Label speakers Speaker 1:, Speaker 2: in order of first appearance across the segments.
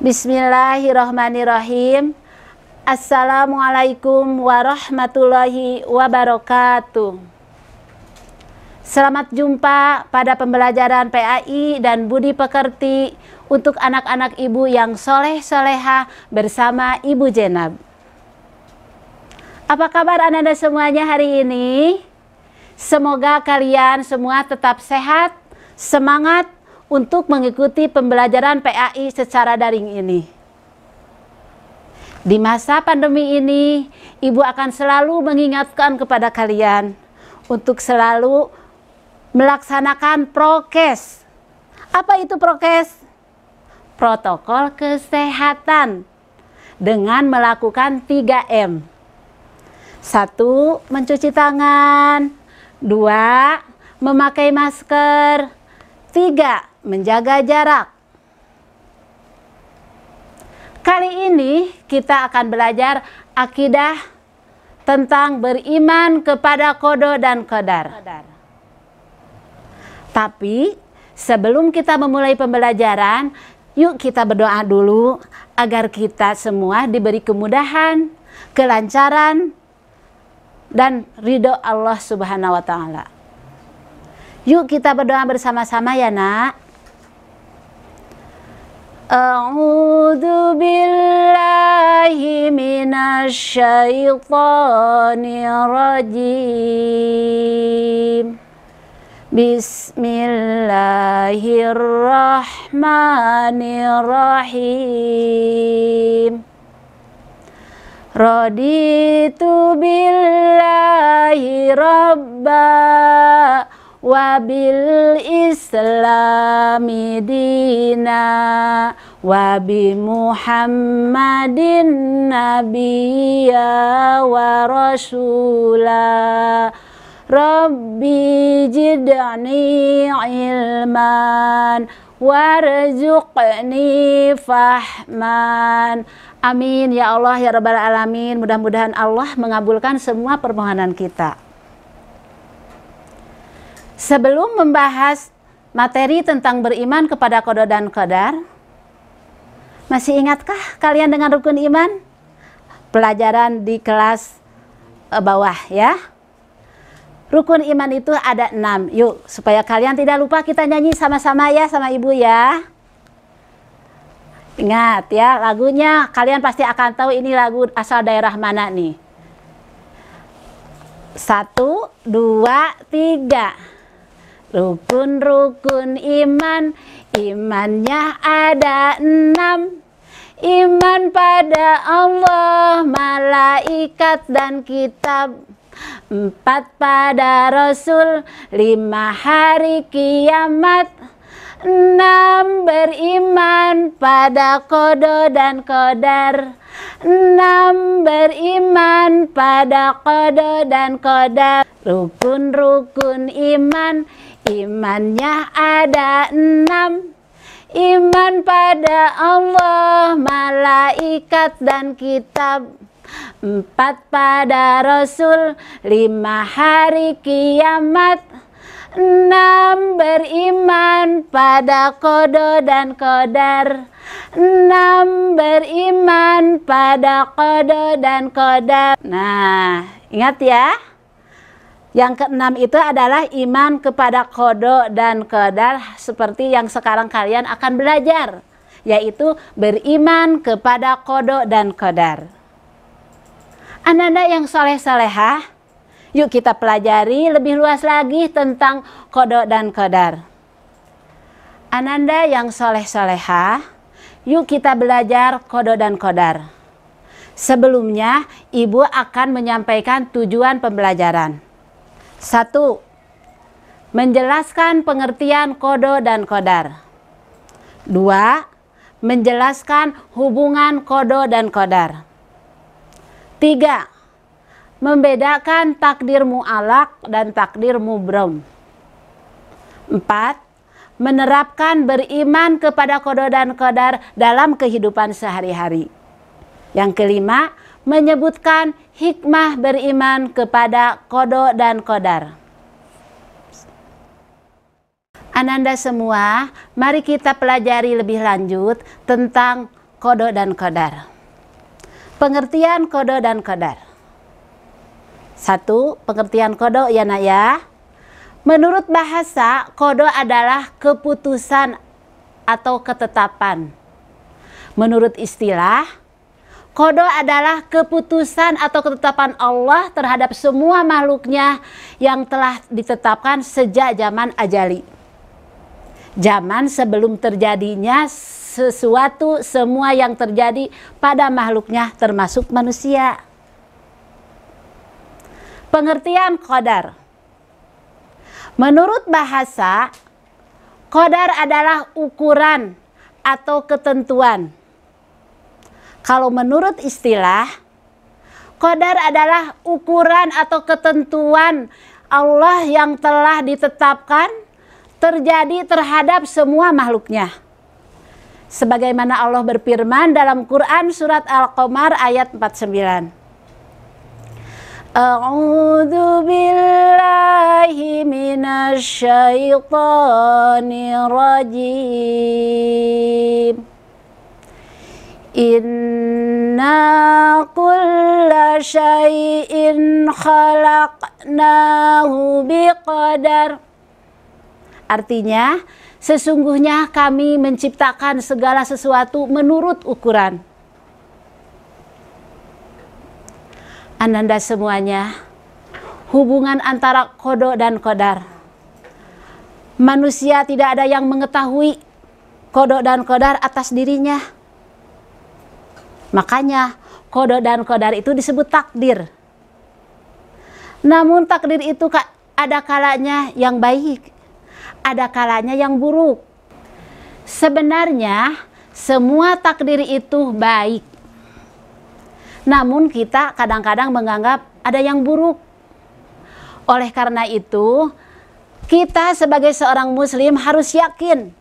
Speaker 1: Bismillahirrahmanirrahim. Assalamualaikum warahmatullahi wabarakatuh. Selamat jumpa pada pembelajaran PAI dan Budi Pekerti untuk anak-anak ibu yang soleh-solehah bersama Ibu Jenab. Apa kabar anak-anak semuanya hari ini? Semoga kalian semua tetap sehat, semangat untuk mengikuti pembelajaran PAI secara daring ini. Di masa pandemi ini, Ibu akan selalu mengingatkan kepada kalian untuk selalu melaksanakan prokes. Apa itu prokes? Protokol kesehatan dengan melakukan 3M. 1. Mencuci tangan. 2. Memakai masker. 3. Menjaga jarak. Kali ini kita akan belajar akidah tentang beriman kepada qada dan qadar. Tapi sebelum kita memulai pembelajaran, yuk kita berdoa dulu agar kita semua diberi kemudahan, kelancaran, dan ridho Allah Subhanahu wa Ta'ala. Yuk kita berdoa bersama-sama ya nak. A'udzu billahi minasy syaithanir rajim. Bismillahirrahmanirrahim. Raditu billahi rabba wa bil islami dina wa bi muhammadin nabiyya wa rasula rabbi jid'ani ilman warzuqni fahman. Amin ya Allah ya Rabbal Alamin. Mudah-mudahan Allah mengabulkan semua permohonan kita. Sebelum membahas materi tentang beriman kepada qada dan qadar, masih ingatkah kalian dengan rukun iman? Pelajaran di kelas bawah ya. Rukun iman itu ada 6. Yuk, supaya kalian tidak lupa kita nyanyi sama-sama ya sama ibu ya. Ingat ya, lagunya kalian pasti akan tahu ini lagu asal daerah mana nih. 1, 2, 3. Rukun-rukun iman, imannya ada 6. Iman pada Allah, malaikat dan kitab. 4 pada Rasul, 5 hari kiamat. 6 beriman pada qada dan qadar. 6 beriman pada qada dan qadar. Rukun-rukun iman, imannya ada 6. Iman pada Allah, malaikat dan kitab. 4 pada Rasul, 5 hari kiamat. 6 beriman pada qada dan qadar. 6 beriman pada qada dan qadar. Nah, ingat ya. Yang keenam itu adalah iman kepada qada dan qadar seperti yang sekarang kalian akan belajar, yaitu beriman kepada qada dan qadar. Anak-anak yang soleh-solehah, yuk kita pelajari lebih luas lagi tentang qada dan qadar. Anak-anak yang soleh-solehah, yuk kita belajar qada dan qadar. Sebelumnya, ibu akan menyampaikan tujuan pembelajaran. 1. Menjelaskan pengertian qada dan qadar. 2. Menjelaskan hubungan qada dan qadar. 3. Membedakan takdir mu'allaq dan takdir mubram. 4. Menerapkan beriman kepada qada dan qadar dalam kehidupan sehari-hari. Yang kelima, menyebutkan hikmah beriman kepada qada dan qadar. Ananda semua, mari kita pelajari lebih lanjut tentang qada dan qadar. Pengertian qada dan qadar. Satu, pengertian qada ya nak ya. Menurut bahasa, qada adalah keputusan atau ketetapan. Menurut istilah, qada adalah keputusan atau ketetapan Allah terhadap semua makhluknya yang telah ditetapkan sejak zaman ajali. Zaman sebelum terjadinya sesuatu, semua yang terjadi pada makhluknya termasuk manusia. Pengertian qadar. Menurut bahasa, qadar adalah ukuran atau ketentuan. Kalau menurut istilah, qadar adalah ukuran atau ketentuan Allah yang telah ditetapkan terjadi terhadap semua makhluknya. Sebagaimana Allah berfirman dalam Quran surat Al-Qamar ayat 49. A'udzu billahi minasyaitonir rajim. Inna kulla syai'in khalaqnahu biqadar. Artinya, sesungguhnya kami menciptakan segala sesuatu menurut ukuran. Ananda semuanya, hubungan antara qada dan qadar. Manusia tidak ada yang mengetahui qada dan qadar atas dirinya. Makanya qada dan qadar itu disebut takdir. Namun takdir itu ada kalanya yang baik, ada kalanya yang buruk. Sebenarnya semua takdir itu baik. Namun kita kadang-kadang menganggap ada yang buruk. Oleh karena itu, kita sebagai seorang muslim harus yakin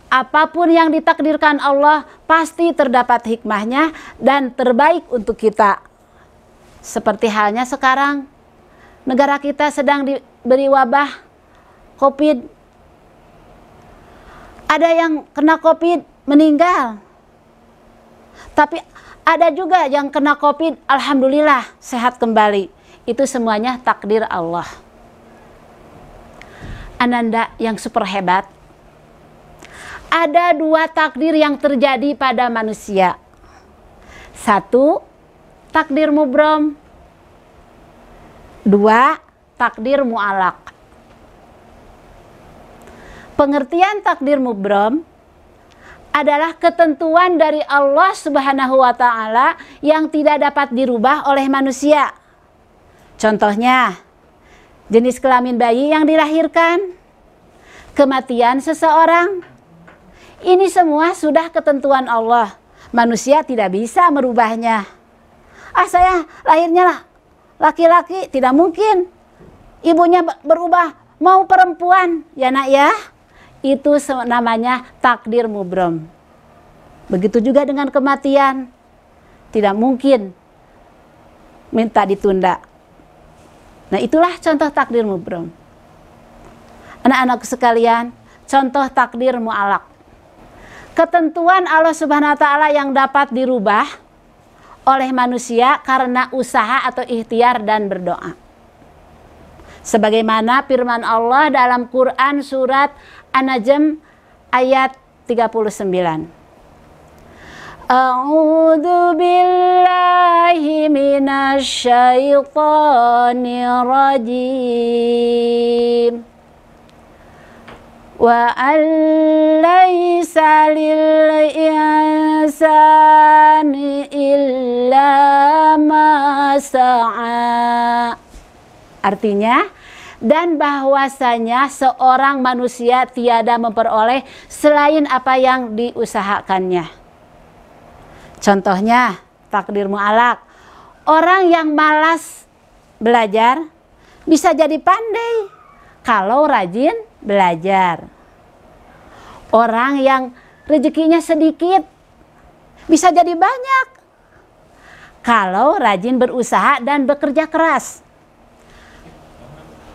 Speaker 1: apapun yang ditakdirkan Allah pasti terdapat hikmahnya dan terbaik untuk kita. Seperti halnya sekarang, negara kita sedang diberi wabah COVID. Ada yang kena COVID meninggal. Tapi ada juga yang kena COVID, alhamdulillah sehat kembali. Itu semuanya takdir Allah. Ananda yang super hebat. Ada dua takdir yang terjadi pada manusia. Satu, takdir mubrom. Dua, takdir mu'alaq. Pengertian takdir mubrom adalah ketentuan dari Allah Subhanahu wa Ta'ala yang tidak dapat dirubah oleh manusia. Contohnya, jenis kelamin bayi yang dilahirkan, kematian seseorang. Ini semua sudah ketentuan Allah. Manusia tidak bisa merubahnya. Saya lahirnya laki-laki, tidak mungkin. Ibunya berubah, mau perempuan. Ya nak ya. Itu namanya takdir mubrom. Begitu juga dengan kematian. Tidak mungkin minta ditunda. Nah, itulah contoh takdir mubrom. Anak-anakku sekalian, contoh takdir mu'alaq. Ketentuan Allah Subhanahu wa Ta'ala yang dapat dirubah oleh manusia karena usaha atau ikhtiar dan berdoa. Sebagaimana firman Allah dalam Quran surat An-Najm ayat 39. A'udzu billahi minasyaitonir rajim. Wa alaysa lil insani illa ma sa'a. Artinya, dan bahwasanya seorang manusia tiada memperoleh selain apa yang diusahakannya. Contohnya, takdir mu'alaq. Orang yang malas belajar bisa jadi pandai kalau rajin belajar. Orang yang rezekinya sedikit bisa jadi banyak kalau rajin berusaha dan bekerja keras.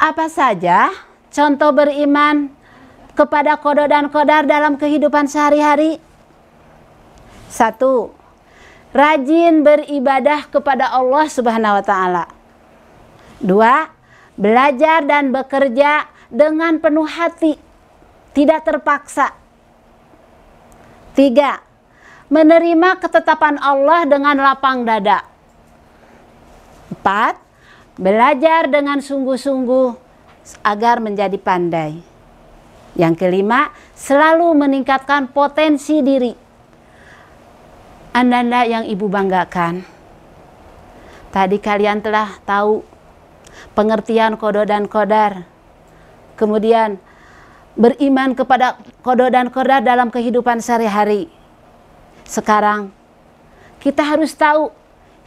Speaker 1: Apa saja contoh beriman kepada qada dan qadar dalam kehidupan sehari-hari? Satu, rajin beribadah kepada Allah Subhanahu wa Ta'ala. Dua, belajar dan bekerja dengan penuh hati, tidak terpaksa. Tiga, menerima ketetapan Allah dengan lapang dada. Empat, belajar dengan sungguh-sungguh agar menjadi pandai. Yang kelima, selalu meningkatkan potensi diri. Anda yang ibu banggakan, tadi kalian telah tahu pengertian qada dan qadar, kemudian beriman kepada qada dan qadar dalam kehidupan sehari-hari. Sekarang kita harus tahu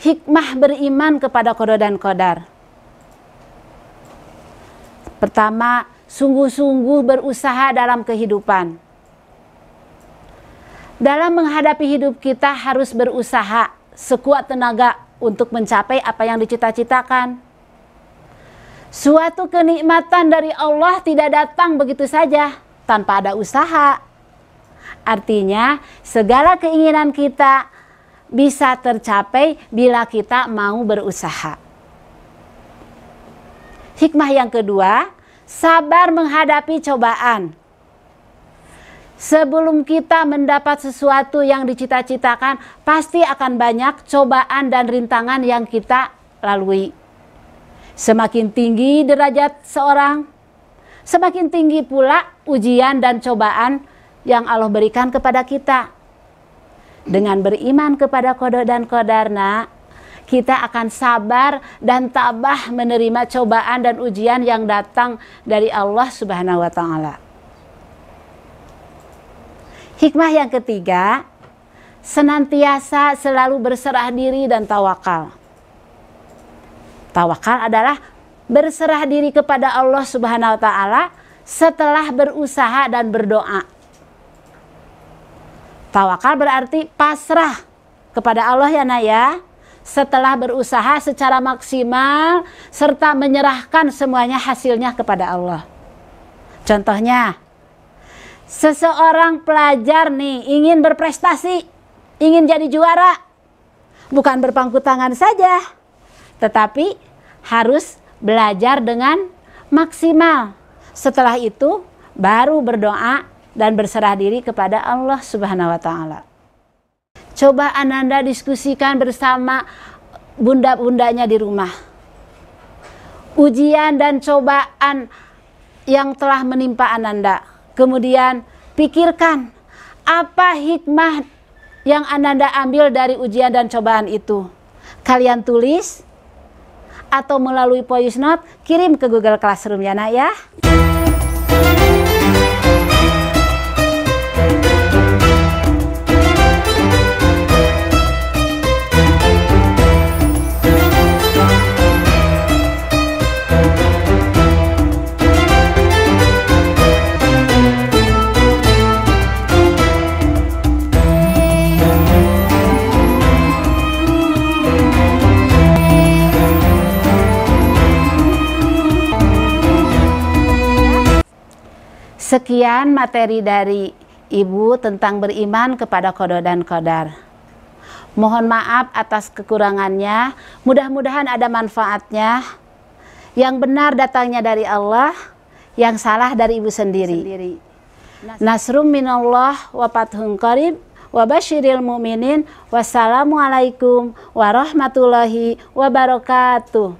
Speaker 1: hikmah beriman kepada qada dan qadar. Pertama, sungguh-sungguh berusaha dalam kehidupan. Dalam menghadapi hidup kita harus berusaha sekuat tenaga untuk mencapai apa yang dicita-citakan. Suatu kenikmatan dari Allah tidak datang begitu saja tanpa ada usaha. Artinya segala keinginan kita bisa tercapai bila kita mau berusaha. Hikmah yang kedua, sabar menghadapi cobaan. Sebelum kita mendapat sesuatu yang dicita-citakan, pasti akan banyak cobaan dan rintangan yang kita lalui. Semakin tinggi derajat seorang, semakin tinggi pula ujian dan cobaan yang Allah berikan kepada kita. Dengan beriman kepada qada dan qadar, kita akan sabar dan tabah menerima cobaan dan ujian yang datang dari Allah Subhanahu wa Ta'ala. Hikmah yang ketiga, senantiasa selalu berserah diri dan tawakal. Tawakal adalah berserah diri kepada Allah Subhanahu wa Ta'ala setelah berusaha dan berdoa. Tawakal berarti pasrah kepada Allah ya nak ya, setelah berusaha secara maksimal serta menyerahkan semuanya hasilnya kepada Allah. Contohnya, seseorang pelajar nih ingin berprestasi, ingin jadi juara, bukan berpangku tangan saja, tetapi harus belajar dengan maksimal. Setelah itu baru berdoa dan berserah diri kepada Allah Subhanahu wa Ta'ala. Coba Ananda diskusikan bersama bunda-bundanya di rumah. Ujian dan cobaan yang telah menimpa Ananda. Kemudian pikirkan apa hikmah yang Ananda ambil dari ujian dan cobaan itu. Kalian tulis atau melalui voice note, kirim ke Google Classroom ya nak ya. Sekian materi dari Ibu tentang beriman kepada qada dan qadar. Mohon maaf atas kekurangannya, mudah-mudahan ada manfaatnya. Yang benar datangnya dari Allah, yang salah dari Ibu sendiri. Nasrum minallah wa fathun qarib wa basyiril mu'minin. Wassalamualaikum warahmatullahi wabarakatuh.